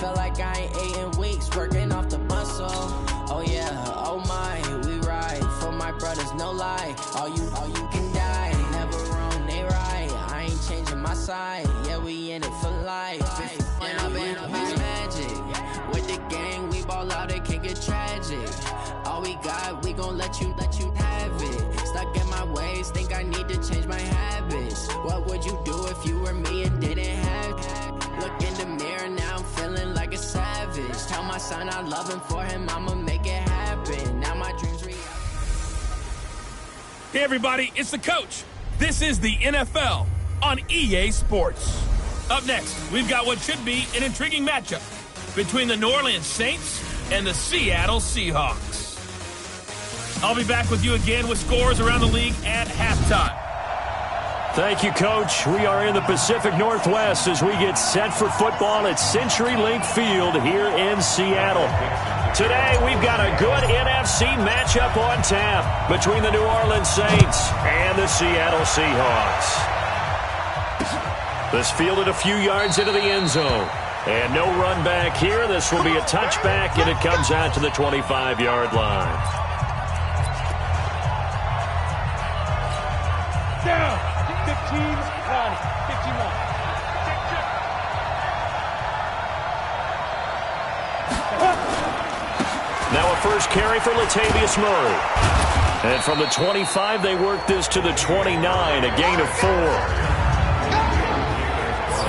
feel like I ain't ate in weeks, working off the muscle. Oh yeah, oh my, we ride for my brothers, no lie. All you can die, never wrong, they right. I ain't changing my side, yeah, we in it for life. And I've been magic with the gang, we ball out, it can get tragic. All we got, we gon' let you have it. Stuck in my ways, think I need to change my habits. What would you do if you were me and didn't have it? Look in the mirror, now I'm feeling like a savage. Tell my son I love him, for him I'ma make it happen. Now my dreams Hey everybody, it's the coach. This is the NFL on EA Sports. Up next, we've got what should be an intriguing matchup between the New Orleans Saints and the Seattle Seahawks. I'll be back with you again with scores around the league at halftime. Thank you, Coach. We are in the Pacific Northwest as we get set for football at CenturyLink Field here in Seattle. Today, we've got a good NFC matchup on tap between the New Orleans Saints and the Seattle Seahawks. This fielded a few yards into the end zone. And no run back here. This will be a touchback, and it comes out to the 25-yard line. Down. 15, 1, 51. Now a first carry for Latavius Murray. And from the 25, they work this to the 29, a gain of 4.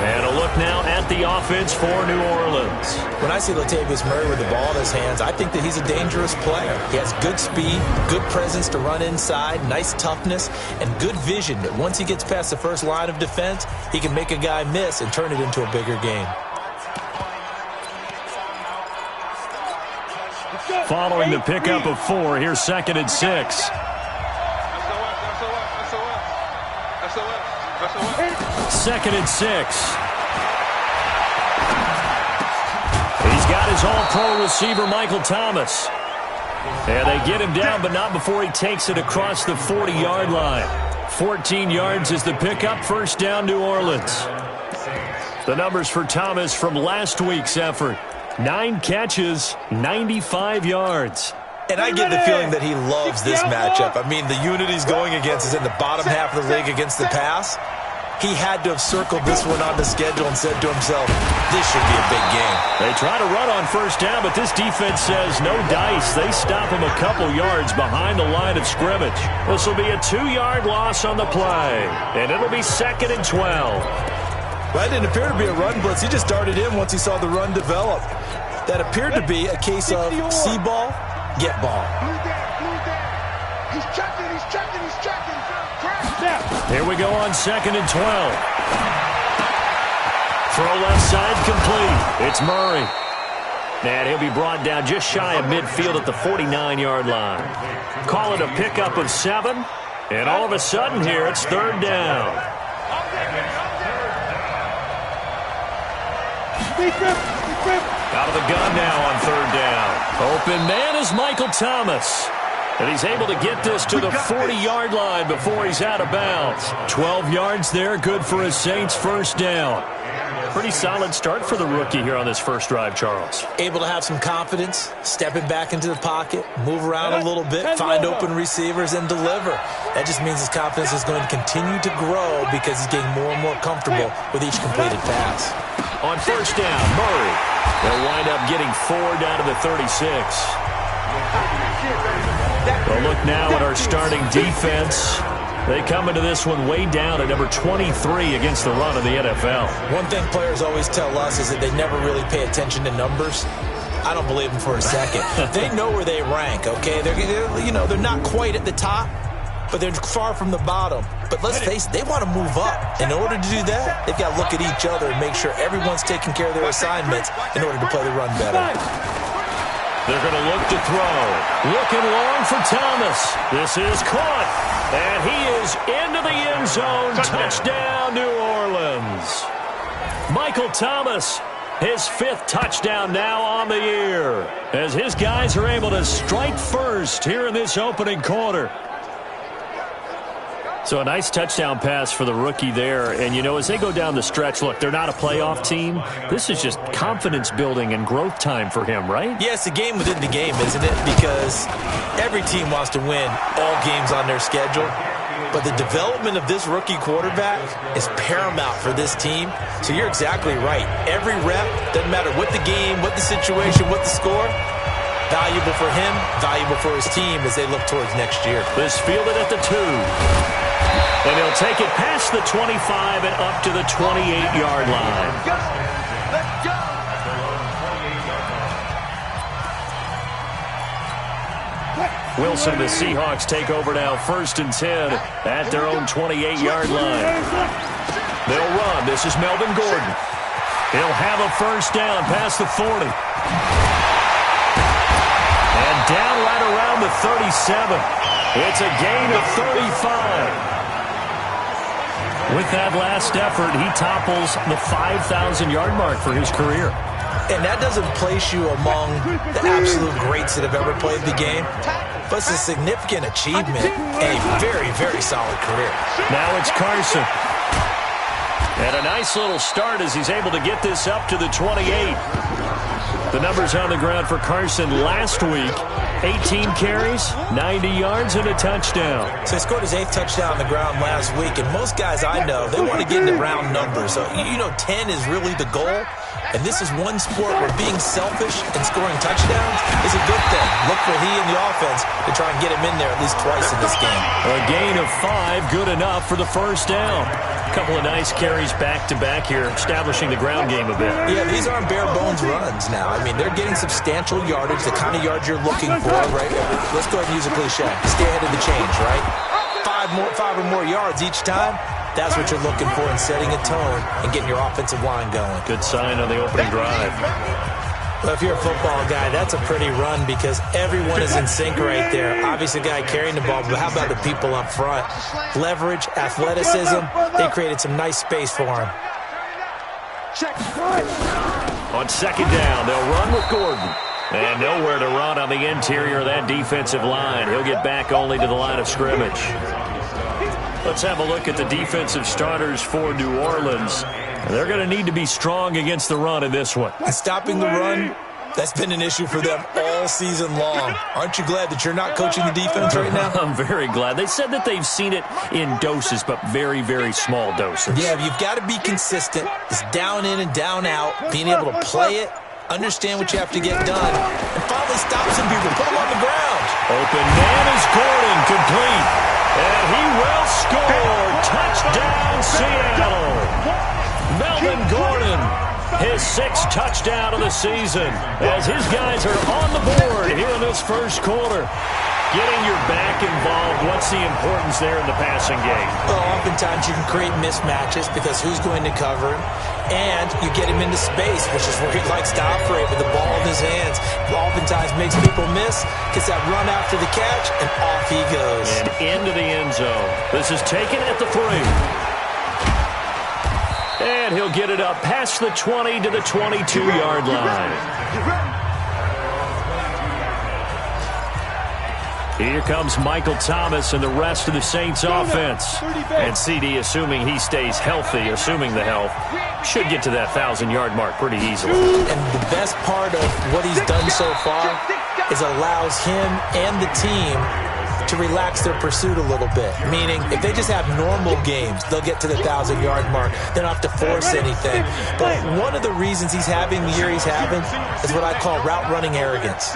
And a look now at the offense for New Orleans. When I see Latavius Murray with the ball in his hands, I think that he's a dangerous player. He has good speed, good presence to run inside, nice toughness, and good vision that once he gets past the first line of defense, he can make a guy miss and turn it into a bigger game. Following the pickup of 4, here's 2nd and 6. Second and 6. He's got his all-pro receiver, Michael Thomas. And they get him down, but not before he takes it across the 40-yard line. 14 yards is the pickup. First down, New Orleans. The numbers for Thomas from last week's effort. 9 catches, 95 yards. And I get the feeling that he loves this matchup. I mean, the unit he's going against is in the bottom half of the league against the pass. He had to have circled this one on the schedule and said to himself, this should be a big game. They try to run on first down, but this defense says no dice. They stop him a couple yards behind the line of scrimmage. This will be a 2-yard loss on the play, and it'll be 2nd and 12. Well, it didn't appear to be a run blitz. He just darted in once he saw the run develop. That appeared to be a case of see ball, get ball. He's checking. Here we go on 2nd and 12. Throw left side complete. It's Murray. And he'll be brought down just shy of midfield at the 49-yard line. Call it a pickup of 7. And all of a sudden here, it's 3rd down. Out of the gun now on 3rd down. Open man is Michael Thomas. And he's able to get this to the 40-yard line before he's out of bounds. 12 yards there, good for a Saints first down. Pretty solid start for the rookie here on this first drive, Charles. Able to have some confidence, stepping back into the pocket, move around a little bit, find open receivers, and deliver. That just means his confidence is going to continue to grow because he's getting more and more comfortable with each completed pass. On first down, Murray. They'll wind up getting 4 down to the 36. Well, look now at our starting defense. They come into this one way down at number 23 against the run of the NFL. One thing players always tell us is that they never really pay attention to numbers. I don't believe them for a second. They know where they rank, okay? They're not quite at the top, but they're far from the bottom. But let's face it, they want to move up. In order to do that, they've got to look at each other and make sure everyone's taking care of their assignments in order to play the run better. They're going to look to throw. Looking long for Thomas. This is caught. And he is into the end zone. Touchdown, New Orleans. Michael Thomas, his 5th touchdown now on the year, as his guys are able to strike first here in this opening quarter. So a nice touchdown pass for the rookie there. And, you know, as they go down the stretch, look, they're not a playoff team. This is just confidence building and growth time for him, right? Yeah, it's a game within the game, isn't it? Because every team wants to win all games on their schedule. But the development of this rookie quarterback is paramount for this team. So you're exactly right. Every rep, doesn't matter what the game, what the situation, what the score, valuable for him, valuable for his team as they look towards next year. This fielded at the 2. And he'll take it past the 25 and up to the 28-yard line. Let's go! Wilson, the Seahawks take over now, 1st and 10 at their own 28-yard line. They'll run. This is Melvin Gordon. He'll have a first down past the 40. And down right around the 37. It's a gain of 35. With that last effort, he topples the 5,000-yard mark for his career. And that doesn't place you among the absolute greats that have ever played the game, but it's a significant achievement and a very, very solid career. Now it's Carson. And a nice little start as he's able to get this up to the 28. The numbers on the ground for Carson last week. 18 carries, 90 yards, and a touchdown. So he scored his 8th touchdown on the ground last week, and most guys I know, they want to get into round numbers. So, you know, 10 is really the goal. And this is one sport where being selfish and scoring touchdowns is a good thing. Look for he and the offense to try and get him in there at least twice in this game. A gain of 5, good enough for the first down. A couple of nice carries back-to-back here, establishing the ground game a bit. Yeah, these aren't bare-bones runs now. I mean, they're getting substantial yardage, the kind of yards you're looking for, right? Let's go ahead and use a cliche. Stay ahead of the change, right? 5 or more yards each time. That's what you're looking for in setting a tone and getting your offensive line going. Good sign on the opening drive. Well, if you're a football guy, that's a pretty run because everyone is in sync right there. Obviously, the guy carrying the ball, but how about the people up front? Leverage, athleticism, they created some nice space for him. On 2nd down, they'll run with Gordon. And nowhere to run on the interior of that defensive line. He'll get back only to the line of scrimmage. Let's have a look at the defensive starters for New Orleans. They're going to need to be strong against the run in this one. And stopping the run, that's been an issue for them all season long. Aren't you glad that you're not coaching the defense right now? I'm very glad. They said that they've seen it in doses, but very, very small doses. Yeah, you've got to be consistent. It's down in and down out, being able to play it, understand what you have to get done, and finally stop some people, put them on the ground. Open man is Gordon, complete. And he will score. Touchdown, Seattle. Melvin Gordon, his 6th touchdown of the season, as his guys are on the board here in this first quarter. Getting your back involved, what's the importance there in the passing game? Well, oftentimes you can create mismatches because who's going to cover him? And you get him into space, which is where he likes to operate with the ball in his hands. Oftentimes makes people miss, gets that run after the catch, and off he goes. And into the end zone. This is taken at the 3. And he'll get it up past the 20 to the 22-yard line. Here comes Michael Thomas and the rest of the Saints offense. And CD, assuming he stays healthy, assuming the health, should get to that 1,000-yard mark pretty easily. And the best part of what he's done so far is allows him and the team to relax their pursuit a little bit. Meaning, if they just have normal games, they'll get to the 1,000-yard mark. They don't have to force anything. But one of the reasons he's having the year he's having is what I call route-running arrogance.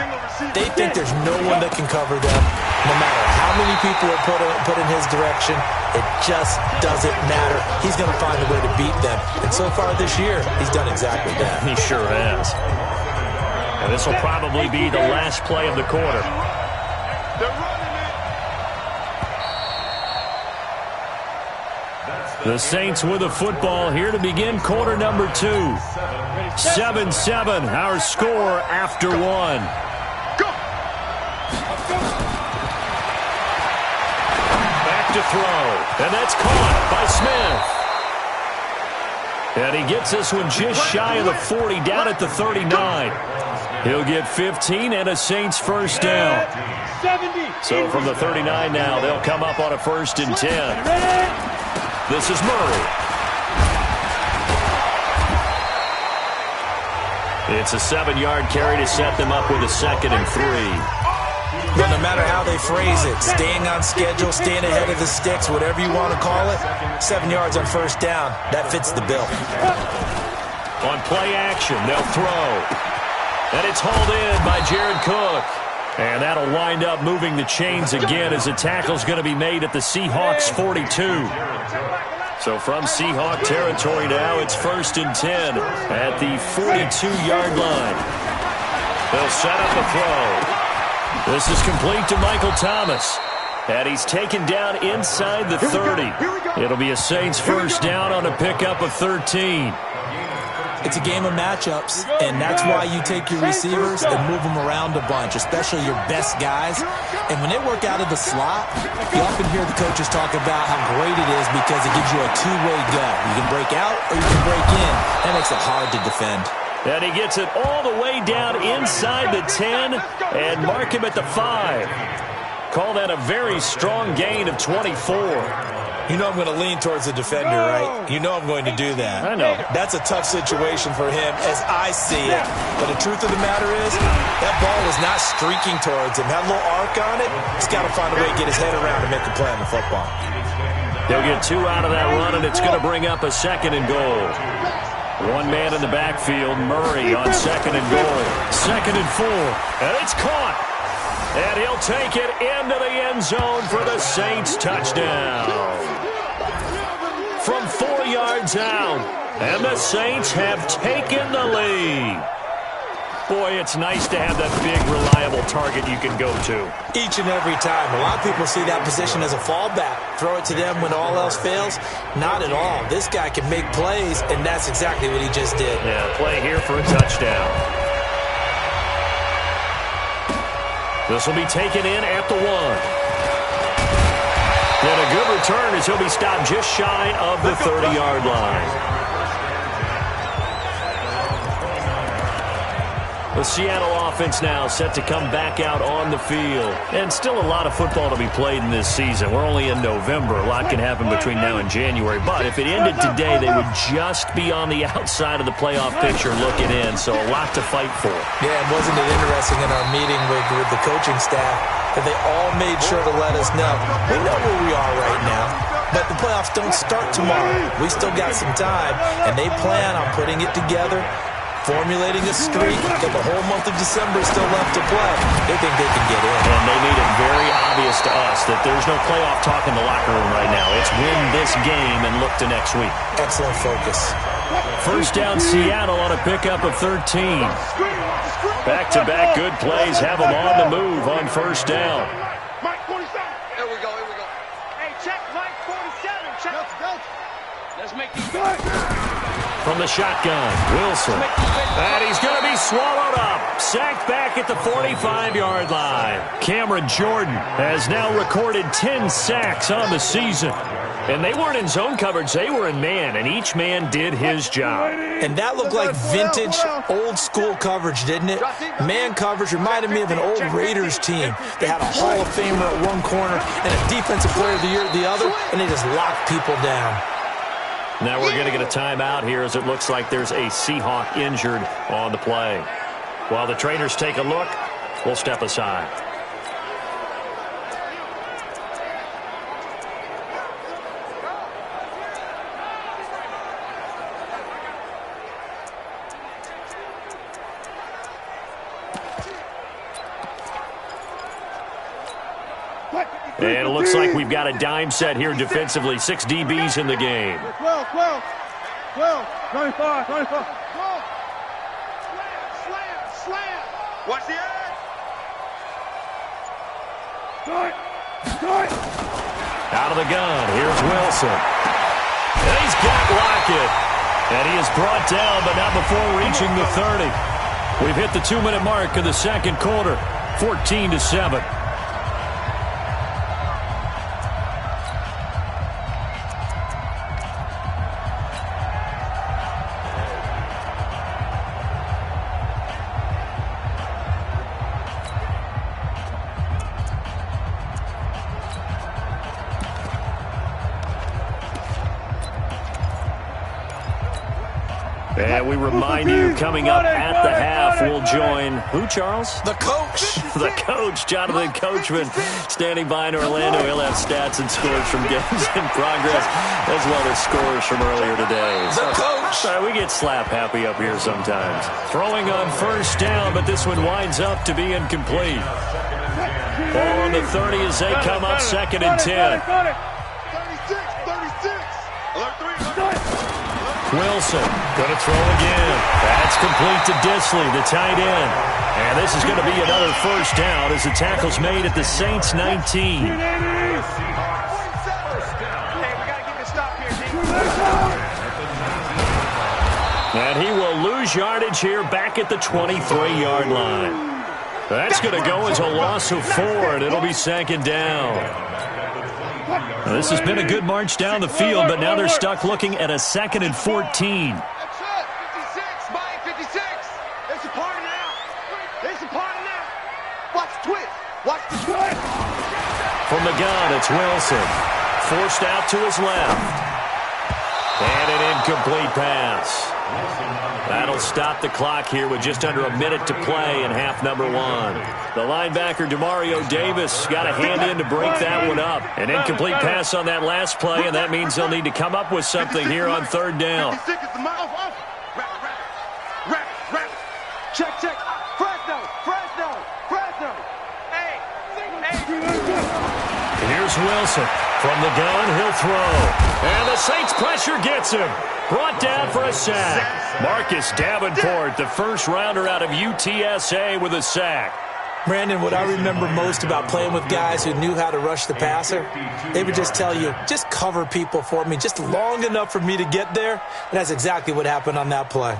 They think there's no one that can cover them, no matter how many people are put in his direction. It just doesn't matter. He's going to find a way to beat them. And so far this year, he's done exactly that. He sure has. And this will probably be the last play of the quarter. The Saints with the football here to begin quarter number 2. 7-7, our score after 1. Back to throw, and that's caught by Smith. And he gets this one just shy of the 40, down at the 39. He'll get 15 and a Saints first down. So from the 39 now, they'll come up on a 1st and 10. This is Murray. It's a 7-yard carry to set them up with a 2nd and 3. But no matter how they phrase it, staying on schedule, staying ahead of the sticks, whatever you want to call it, 7 yards on 1st down, that fits the bill. On play action, they'll throw. And it's hauled in by Jared Cook. And that'll wind up moving the chains again as the tackle's going to be made at the Seahawks 42. So from Seahawk territory now, it's 1st and 10 at the 42-yard line. They'll set up a throw. This is complete to Michael Thomas. And he's taken down inside the 30. It'll be a Saints first down on a pickup of 13. It's a game of matchups, and that's why you take your receivers and move them around a bunch, especially your best guys. And when they work out of the slot, you often hear the coaches talk about how great it is because it gives you a two-way go. You can break out or you can break in. That makes it hard to defend. And he gets it all the way down inside the 10 and mark him at the 5. Call that a very strong gain of 24. You know I'm going to lean towards the defender, right? You know I'm going to do that. I know. That's a tough situation for him as I see it. But the truth of the matter is, that ball was not streaking towards him. Had a little arc on it. He's got to find a way to get his head around and make a play on the football. They'll get 2 out of that run, and it's going to bring up a 2nd and goal. One man in the backfield, Murray on 2nd and goal. 2nd and 4, and it's caught. And he'll take it into the end zone for the Saints touchdown. From 4 yards out, and the Saints have taken the lead. Boy, it's nice to have that big, reliable target you can go to. Each and every time. A lot of people see that position as a fallback. Throw it to them when all else fails. Not at all. This guy can make plays, and that's exactly what he just did. Yeah, play here for a touchdown. This will be taken in at the 1. And a good return as he'll be stopped just shy of the 30-yard line. The Seattle offense now set to come back out on the field. And still a lot of football to be played in this season. We're only in November. A lot can happen between now and January. But if it ended today, they would just be on the outside of the playoff picture looking in. So a lot to fight for. Yeah, and wasn't it interesting in our meeting with the coaching staff that they all made sure to let us know. We know where we are right now, but the playoffs don't start tomorrow. We still got some time, and they plan on putting it together, formulating a streak. Got the whole month of December still left to play. They think they can get in. And they made it very obvious to us that there's no playoff talk in the locker room right now. It's win this game and look to next week. Excellent focus. First down Seattle on a pickup of 13. Back-to-back good plays have them on the move on first down. Mike 47. Here we go. Hey, check Mike 47. Check. Let's make these guys. From the shotgun, Wilson. And he's going to be swallowed up. Sacked back at the 45-yard line. Cameron Jordan has now recorded 10 sacks on the season. And they weren't in zone coverage. They were in man, and each man did his job. And that looked like vintage, old-school coverage, didn't it? Man coverage reminded me of an old Raiders team. They had a Hall of Famer at one corner and a Defensive Player of the Year at the other, and they just locked people down. Now we're going to get a timeout here as it looks like there's a Seahawk injured on the play. While the trainers take a look, we'll step aside. And it looks like we've got a dime set here defensively. 6 DBs in the game. 12, 25. Slam. Watch the edge. Out of the gun, here's Wilson. And he's got Lockett. And he is brought down, but not before reaching the 30. We've hit the 2-minute mark of the second quarter. 14-7. And we remind you, coming up at the half, we'll join who, Charles? The coach. The coach, Jonathan Coachman, standing by in Orlando. He'll have stats and scores from games in progress, as well as scores from earlier today. The coach. Sorry, we get slap happy up here sometimes. Throwing on first down, but this one winds up to be incomplete. Ball on the 30 as they come up 2nd and 10. 36. Wilson going to throw again. That's complete to Disley, the tight end. And this is going to be another first down as the tackle's made at the Saints 19. And he will lose yardage here back at the 23-yard line. That's going to go as a loss of 4, and it'll be 2nd down. Now, this has been a good march down the field, but now they're stuck looking at a 2nd and 14. That's it. 56, buying 56. There's a party now. There's a party now. Watch the twist. Watch the twist. From the gun, it's Wilson. Forced out to his left. And an incomplete pass. That'll stop the clock here with just under a minute to play in half number 1. The linebacker, Demario Davis, got a hand in to break that one up. An incomplete pass on that last play, and that means they'll need to come up with something here on 3rd down. 56 is the mouth. Rap. Check. Fresno. Hey. Here's Wilson. From the gun, he'll throw. And the Saints pressure gets him. Brought down for a sack. Marcus Davenport, the first rounder out of UTSA, with a sack. Brandon, what I remember most about playing with guys who knew how to rush the passer, they would just tell you, just cover people for me, just long enough for me to get there. And that's exactly what happened on that play.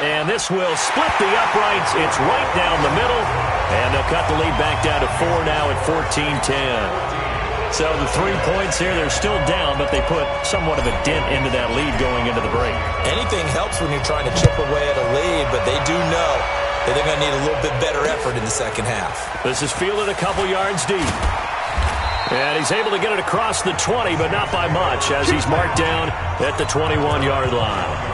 And this will split the uprights. It's right down the middle. And they'll cut the lead back down to 4 now at 14-10. So the 3 points here, they're still down, but they put somewhat of a dent into that lead going into the break. Anything helps when you're trying to chip away at a lead, but they do know that they're going to need a little bit better effort in the second half. This is fielded a couple yards deep. And he's able to get it across the 20, but not by much, as he's marked down at the 21-yard line.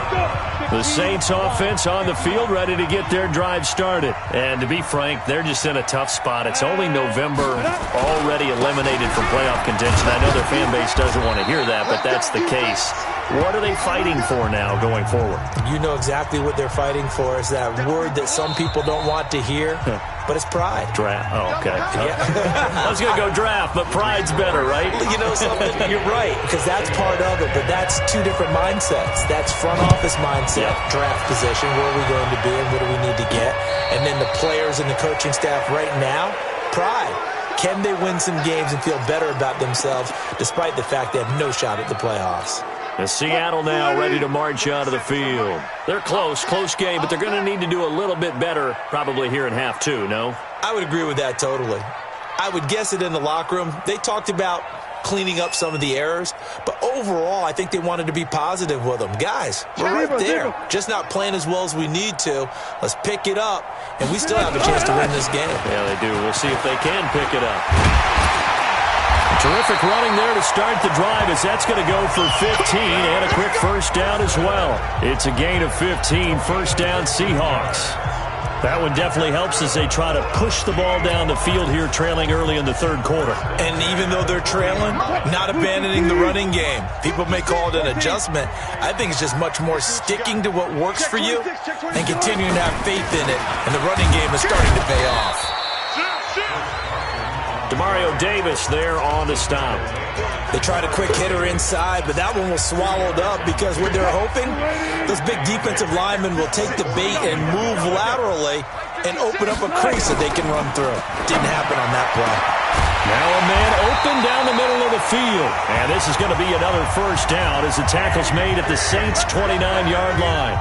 The Saints offense on the field, ready to get their drive started. And to be frank, they're just in a tough spot. It's only November, already eliminated from playoff contention. I know their fan base doesn't want to hear that, but that's the case. What are they fighting for now going forward? You know exactly what they're fighting for. Is that word that some people don't want to hear, but it's pride. Draft. Oh, okay. Yeah. I was going to go draft, but pride's better, right? You know something? You're right, because that's part of it, but that's two different mindsets. That's front office mindset, draft position, where are we going to be and what do we need to get? And then the players and the coaching staff right now, pride. Can they win some games and feel better about themselves despite the fact they have no shot at the playoffs? And Seattle now ready to march out of the field. They're close game, but they're going to need to do a little bit better probably here in half 2, no? I would agree with that totally. I would guess it in the locker room. They talked about cleaning up some of the errors, but overall, I think they wanted to be positive with them. Guys, we're right there. Just not playing as well as we need to. Let's pick it up, and we still have a chance to win this game. Yeah, they do. We'll see if they can pick it up. Terrific running there to start the drive, as that's going to go for 15 and a quick first down as well. It's a gain of 15, first down Seahawks. That one definitely helps as they try to push the ball down the field here, trailing early in the 3rd quarter. And even though they're trailing, not abandoning the running game. People may call it an adjustment. I think it's just much more sticking to what works for you and continuing to have faith in it. And the running game is starting to pay off. Demario Davis there on the stop. They tried a quick hitter inside, but that one was swallowed up because what they're hoping, those big defensive linemen will take the bait and move laterally and open up a crease that they can run through. Didn't happen on that play. Now a man open down the middle of the field. And this is going to be another first down as the tackle's made at the Saints' 29-yard line.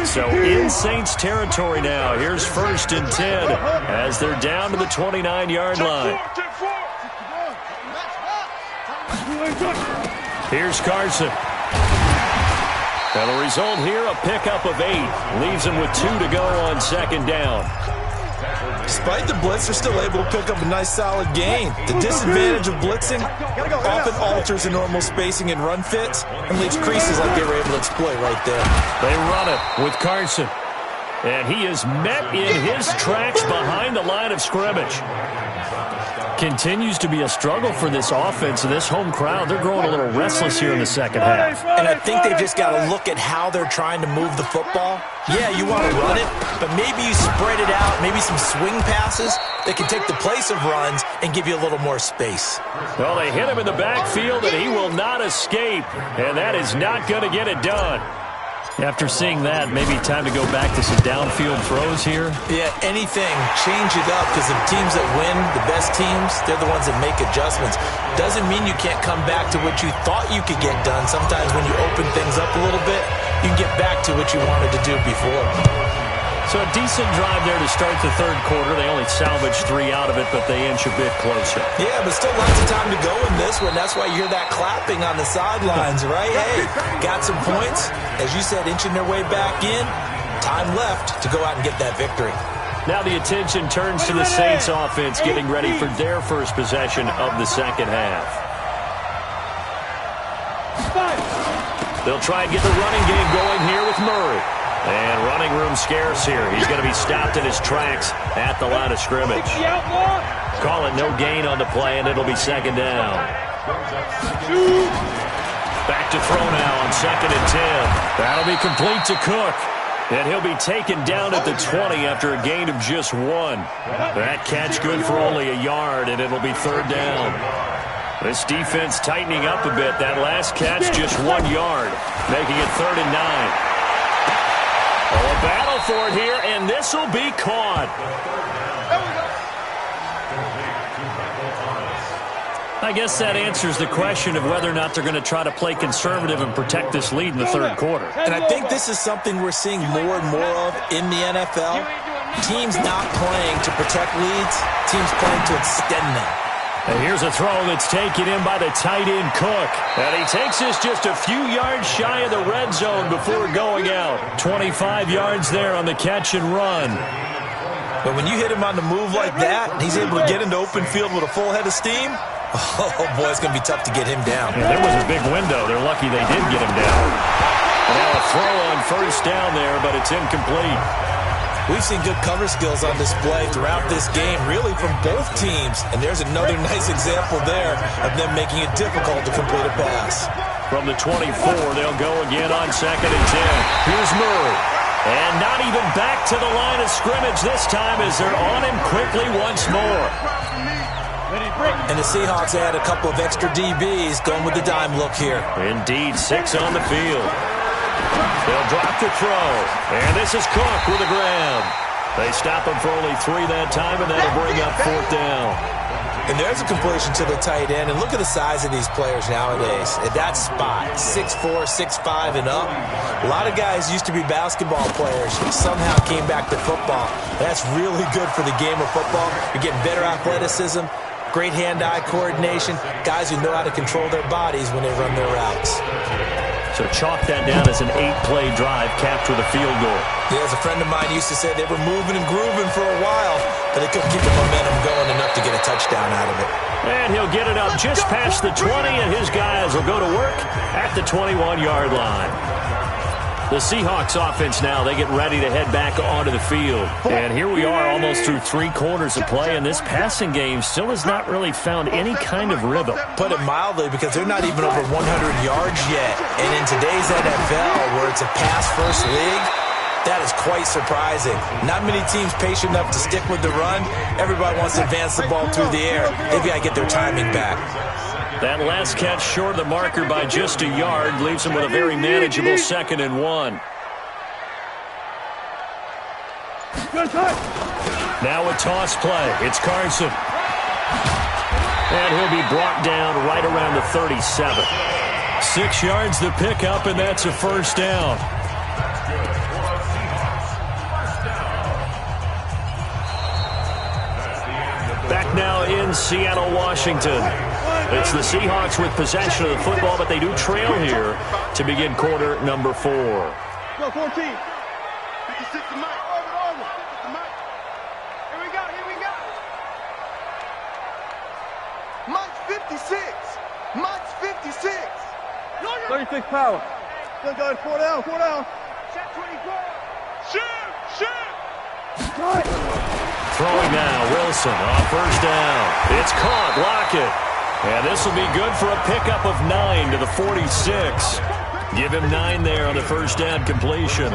So in Saints territory now. Here's 1st and 10 as they're down to the 29-yard line. Here's Carson. And the result here, a pickup of 8. Leaves him with 2 to go on second down. Despite the blitz, they're still able to pick up a nice, solid gain. The disadvantage of blitzing often alters the normal spacing and run fits and leaves creases like they were able to exploit right there. They run it with Carson. And he is met in his tracks behind the line of scrimmage. Continues to be a struggle for this offense and this home crowd. They're growing a little restless here in the second half. And I think they've just got to look at how they're trying to move the football. Yeah, you want to run it, but maybe you spread it out, maybe some swing passes that can take the place of runs and give you a little more space. Well, they hit him in the backfield, and he will not escape, and that is not going to get it done. After seeing that, maybe time to go back to some downfield throws here. Yeah, anything. Change it up, because the teams that win, the best teams, they're the ones that make adjustments. Doesn't mean you can't come back to what you thought you could get done. Sometimes when you open things up a little bit, you can get back to what you wanted to do before. So a decent drive there to start the third quarter. They only salvaged 3 out of it, but they inch a bit closer. Yeah, but still lots of time to go in this one. That's why you hear that clapping on the sidelines, right? Hey, got some points. As you said, inching their way back in. Time left to go out and get that victory. Now the attention turns to the Saints offense getting ready for their first possession of the second half. They'll try and get the running game going here with Murray. And running room scarce here. He's going to be stopped in his tracks at the line of scrimmage. Call it no gain on the play, and it'll be second down. Back to throw now on 2nd and 10. That'll be complete to Cook. And he'll be taken down at the 20 after a gain of just 1. That catch good for only a yard, and it'll be third down. This defense tightening up a bit. That last catch just 1 yard, making it 3rd and 9. Oh, a battle for it here, and this will be caught. I guess that answers the question of whether or not they're going to try to play conservative and protect this lead in the third quarter. And I think this is something we're seeing more and more of in the NFL. Teams not playing to protect leads, teams playing to extend them. And here's a throw that's taken in by the tight end Cook. And he takes this just a few yards shy of the red zone before going out. 25 yards there on the catch and run. But when you hit him on the move like that, and he's able to get into open field with a full head of steam, oh boy, it's going to be tough to get him down. Yeah, there was a big window. They're lucky they did get him down. And now a throw on first down there, but it's incomplete. We've seen good cover skills on display throughout this game, really from both teams. And there's another nice example there of them making it difficult to complete a pass. From the 24, they'll go again on 2nd and 10. Here's Murray. And not even back to the line of scrimmage this time as they're on him quickly once more. And the Seahawks add a couple of extra DBs going with the dime look here. Indeed, 6 on the field. They'll drop the throw. And this is Cook with a grab. They stop him for only 3 that time, and that'll bring up 4th down. And there's a completion to the tight end. And look at the size of these players nowadays. At that spot, 6'4", 6'5", and up. A lot of guys used to be basketball players. Somehow came back to football. That's really good for the game of football. You're getting better athleticism, great hand-eye coordination, guys who know how to control their bodies when they run their routes. So chalk that down as an 8-play drive capped with a field goal. Yeah, as a friend of mine used to say, they were moving and grooving for a while, but they couldn't keep the momentum going enough to get a touchdown out of it. And he'll get it up just past the 20, and his guys will go to work at the 21-yard line. The Seahawks offense now, they get ready to head back onto the field. And here we are almost through 3 quarters of play, and this passing game still has not really found any kind of rhythm. Put it mildly, because they're not even over 100 yards yet. And in today's NFL, where it's a pass-first league, that is quite surprising. Not many teams patient enough to stick with the run. Everybody wants to advance the ball through the air. They've got to get their timing back. That last catch short of the marker by just a yard leaves him with a very manageable 2nd and 1. Now a toss play. It's Carson. And he'll be brought down right around the 37. 6 yards to pick up, and that's a first down. Back now in Seattle, Washington. It's the Seahawks with possession of the football, but they do trail here to begin quarter number 4. Go, 14. 56 to Mike. Here we go. Mike's 56. Mike's 56. 36 power. Go, 4 down. Set 24. Shoot. Throwing now, Wilson on first down. It's caught, Lockett. And this will be good for a pickup of 9 to the 46. Give him 9 there on the first down completion.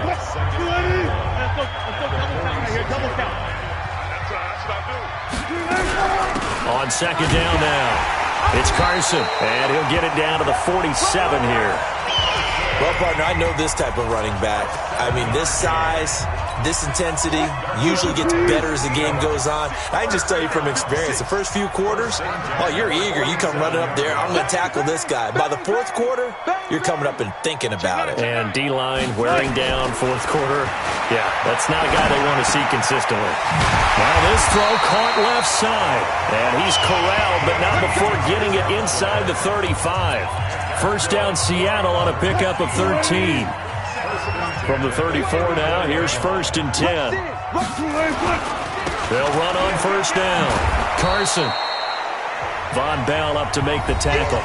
On second down now, it's Carson, and he'll get it down to the 47 here. Well, partner, I know this type of running back. I mean, this size, this intensity usually gets better as the game goes on. I can just tell you from experience, the first few quarters, oh, you're eager. You come running up there, I'm going to tackle this guy. By the fourth quarter, you're coming up and thinking about it. And D-line wearing down fourth quarter. Yeah, that's not a guy they want to see consistently. Now this throw caught left side. And he's corralled, but not before getting it inside the 35. First down Seattle on a pickup of 13. From the 34 now, here's first and 10. They'll run on first down. Carson. Von Bell up to make the tackle.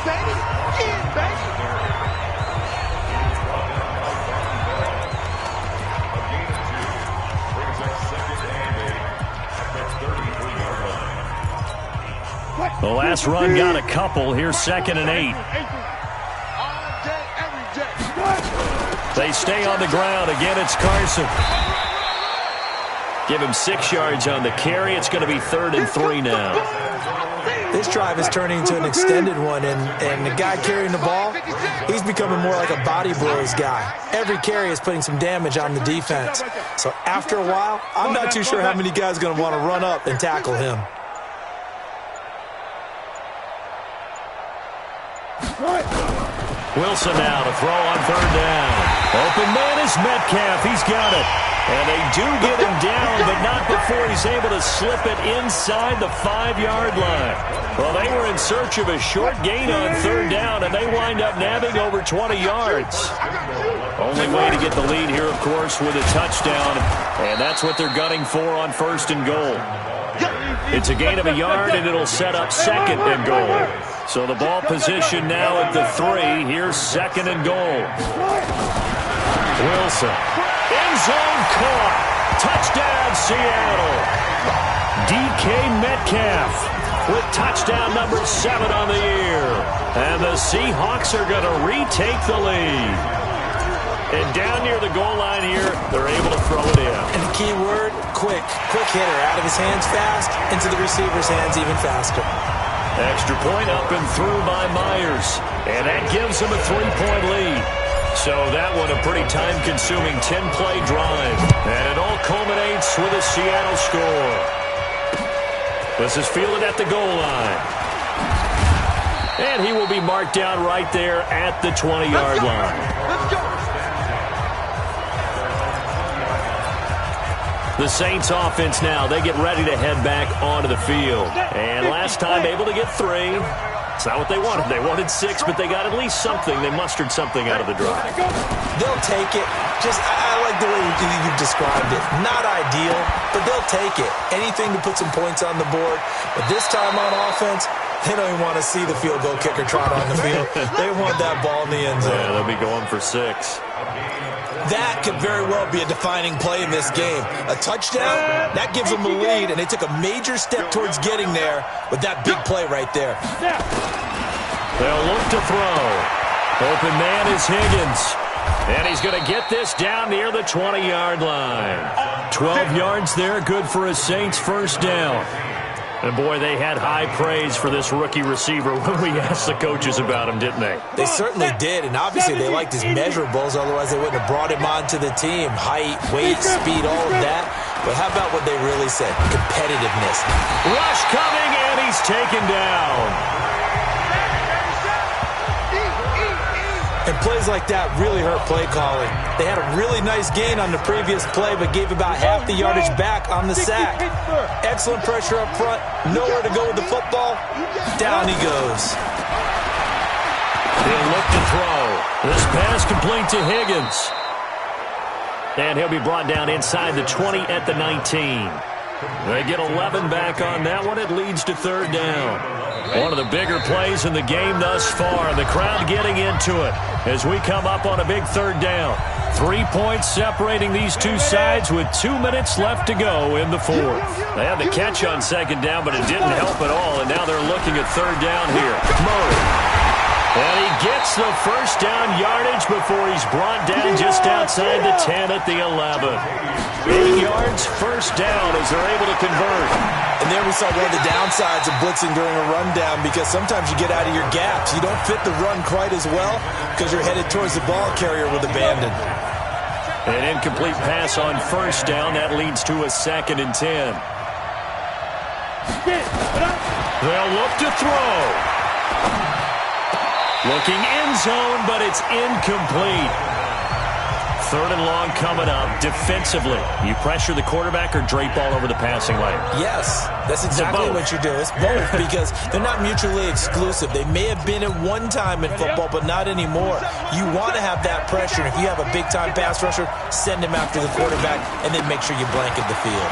The last run got a couple. Here's second and 8. They stay on the ground. Again, it's Carson. Give him 6 yards on the carry. It's going to be 3rd and 3 now. This drive is turning into an extended one, and the guy carrying the ball, he's becoming more like a body blows guy. Every carry is putting some damage on the defense. So after a while, I'm not too sure how many guys are going to want to run up and tackle him. Wilson now to throw on third down. Open man is Metcalf. He's got it. And they do get him down, but not before he's able to slip it inside the 5-yard line. Well, they were in search of a short gain on third down, and they wind up nabbing over 20 yards. Only way to get the lead here, of course, with a touchdown, and that's what they're gunning for on first and goal. It's a gain of a yard, and it'll set up second and goal. So the ball position now at the 3. Here's second and goal. Wilson. End zone caught. Touchdown, Seattle. DK Metcalf with touchdown number 7 on the year. And the Seahawks are going to retake the lead. And down near the goal line here, they're able to throw it in. And the key word, quick. Quick hitter. Out of his hands fast, into the receiver's hands even faster. Extra point up and through by Myers. And that gives them a 3-point lead. So that one a pretty time-consuming 10-play drive. And it all culminates with a Seattle score. This is fielded at the goal line. And he will be marked down right there at the 20-yard line. Let's go. The Saints offense now, they get ready to head back onto the field. And last time able to get 3. It's not what they wanted. They wanted 6, but they got at least something. They mustered something out of the drive. They'll take it. I like the way you've described it. Not ideal, but they'll take it. Anything to put some points on the board. But this time on offense, they don't even want to see the field goal kicker trot on the field. They want that ball in the end zone. Yeah, they'll be going for 6. That could very well be a defining play in this game. A touchdown, that gives them the lead, and they took a major step towards getting there with that big play right there. They'll look to throw. Open man is Higgins. And he's going to get this down near the 20-yard line. 12 yards there, good for a Saints first down. And, boy, they had high praise for this rookie receiver when we asked the coaches about him, didn't they? They certainly did, and obviously they liked his measurables, otherwise they wouldn't have brought him onto the team. Height, weight, speed, all of that. But how about what they really said? Competitiveness. Rush coming, and he's taken down. And plays like that really hurt play calling. They had a really nice gain on the previous play, but gave about half the yardage back on the sack. Excellent pressure up front. Nowhere to go with the football. Down he goes. He'll look to throw. This pass complete to Higgins. And he'll be brought down inside the 20 at the 19. They get 11 back on that one. It leads to third down. One of the bigger plays in the game thus far. The crowd getting into it as we come up on a big third down. 3 points separating these two sides with 2 minutes left to go in the fourth. They had the catch on second down, but it didn't help at all, and now they're looking at third down here. Murray. And he gets the first down yardage before he's brought down just outside the 10 at the 11. 8 yards, first down as they're able to convert. And there we saw one of the downsides of blitzing during a rundown, because sometimes you get out of your gaps. You don't fit the run quite as well because you're headed towards the ball carrier with abandon. An incomplete pass on first down. That leads to a 2nd and 10. They'll look to throw. Looking end zone, but it's incomplete. Third and long coming up. Defensively, you pressure the quarterback or drape all over the passing lane? Yes, that's exactly what you do. It's both, because they're not mutually exclusive. They may have been at one time in football, but not anymore. You want to have that pressure. If you have a big-time pass rusher, send him after the quarterback, and then make sure you blanket the field.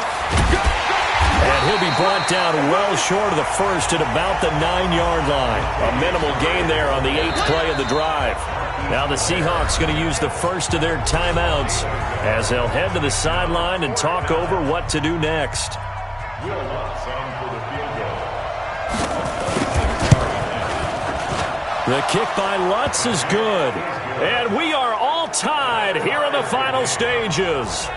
And he'll be brought down well short of the first at about the 9-yard line. A minimal gain there on the 8th play of the drive. Now the Seahawks going to use the first of their timeouts as they'll head to the sideline and talk over what to do next. The kick by Lutz is good. And we are all tied here in the final stages.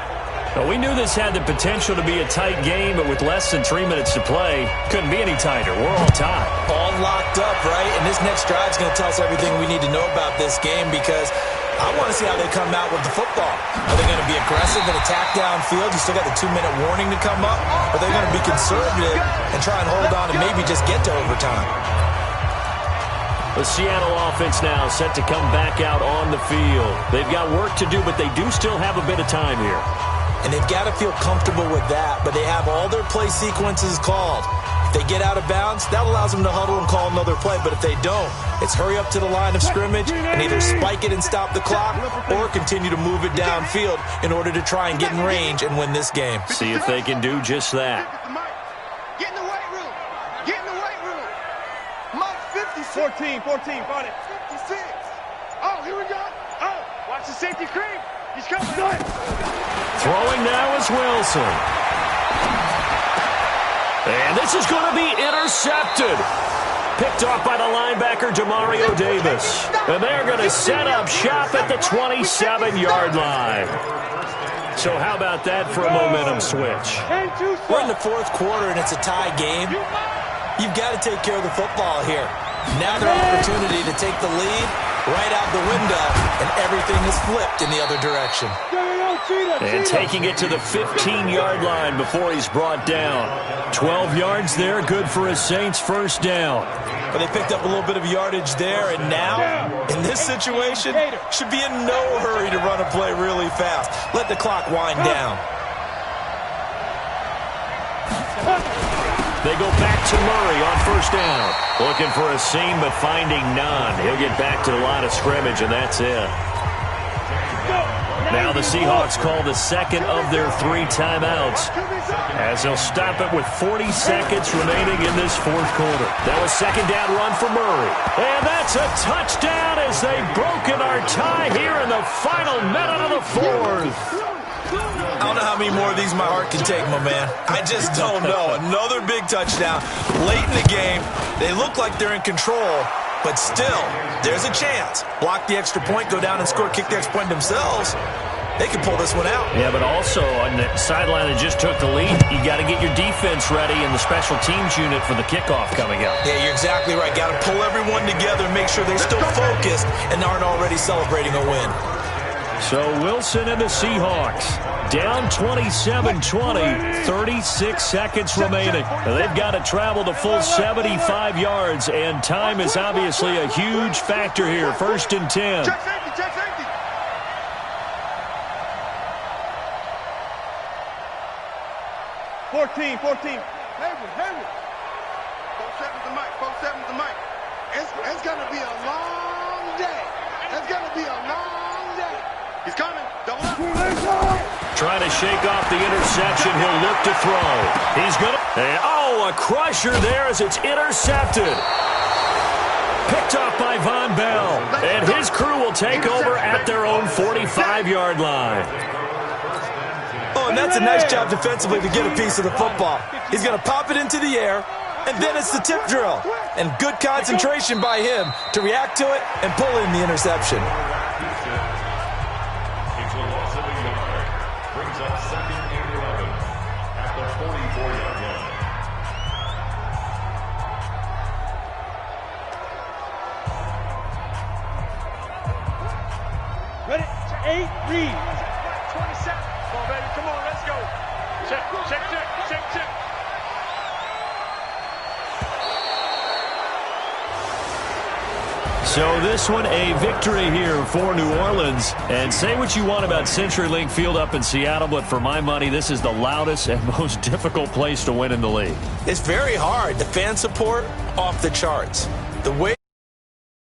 Well, we knew this had the potential to be a tight game, but with less than 3 minutes to play, couldn't be any tighter. We're all tied. All locked up, right? And this next drive is going to tell us everything we need to know about this game, because I want to see how they come out with the football. Are they going to be aggressive and attack downfield? You still got the 2-minute warning to come up? Or are they going to be conservative and try and hold on and maybe just get to overtime? The Seattle offense now set to come back out on the field. They've got work to do, but they do still have a bit of time here. And they've got to feel comfortable with that, but they have all their play sequences called. If they get out of bounds, that allows them to huddle and call another play, but if they don't, it's hurry up to the line of scrimmage and either spike it and stop the clock or continue to move it downfield in order to try and get in range and win this game. See if they can do just that. Get in the weight room. Get in the weight room. Mike 56. 14, got it. 56. Oh, here we go. Oh, watch the safety creep. He's coming. Throwing now is Wilson. And this is going to be intercepted. Picked off by the linebacker, Demario Davis. And they're going to set up shop at the 27-yard line. So how about that for a momentum switch? We're in the fourth quarter, and it's a tie game. You've got to take care of the football here. Now their opportunity to take the lead right out the window, and everything is flipped in the other direction. And taking it to the 15-yard line before he's brought down. 12 yards there, good for a Saints first down. But they picked up a little bit of yardage there, and now, in this situation, should be in no hurry to run a play really fast. Let the clock wind down. They go back to Murray on first down. Looking for a seam, but finding none. He'll get back to the line of scrimmage, and that's it. Now the Seahawks call the second of their 3 timeouts as they'll stop it with 40 seconds remaining in this fourth quarter. That was second down run for Murray. And that's a touchdown as they've broken our tie here in the final minute of the fourth. I don't know how many more of these my heart can take, my man. I just don't know. Another big touchdown late in the game. They look like they're in control, but still, there's a chance. Block the extra point, go down and score, kick the extra point themselves. They can pull this one out. Yeah, but also on the sideline that just took the lead, you got to get your defense ready and the special teams unit for the kickoff coming up. Yeah, you're exactly right. Got to pull everyone together, make sure they're still focused and aren't already celebrating a win. So Wilson and the Seahawks down 27-20, 36 seconds remaining. They've got to travel the full 75 yards, and time is obviously a huge factor here. First and 10. Check safety, check safety. Fourteen. Hayward. 47 to Mike, 47 to Mike. It's going to be a long day. That's going to be a long day. He's coming. Double up. Trying to shake off the interception. He'll look to throw. He's going to... Oh, a crusher there as it's intercepted. Picked off by Von Bell. And his crew will take over at their own 45-yard line. Oh, and that's a nice job defensively to get a piece of the football. He's going to pop it into the air, and then it's the tip drill. And good concentration by him to react to it and pull in the interception. Brings up 2nd and 11 at the 44-yard line. Ready? 8, read. 27. Come on, baby. Come on, let's go. Check, check, check, check, check. So this one, a victory here for New Orleans. And say what you want about CenturyLink Field up in Seattle, but for my money, this is the loudest and most difficult place to win in the league. It's very hard. The fan support, off the charts. The way